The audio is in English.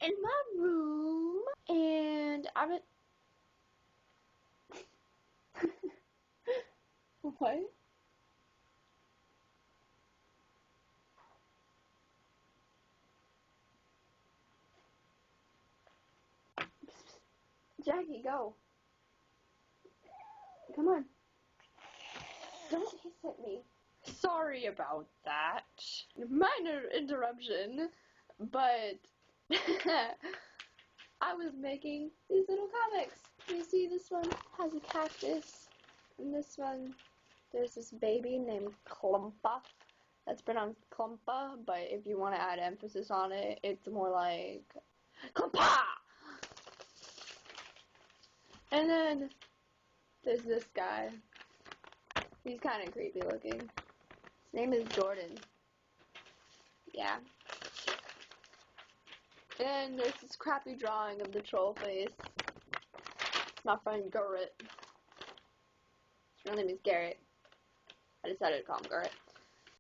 in my room, and I'm at what? Jackie, go. Come on. Don't hiss at me. Sorry about that. Minor interruption, but I was making these little comics. You see, this one has a cactus, and this one, there's this baby named Klumpa. That's pronounced Klumpa, but if you want to add emphasis on it, it's more like Klumpa! And then there's this guy. He's kind of creepy looking. His name is Jordan. Yeah. And there's this crappy drawing of the troll face. It's my friend Garrett. His real name is Garrett. I decided to call him Garrett.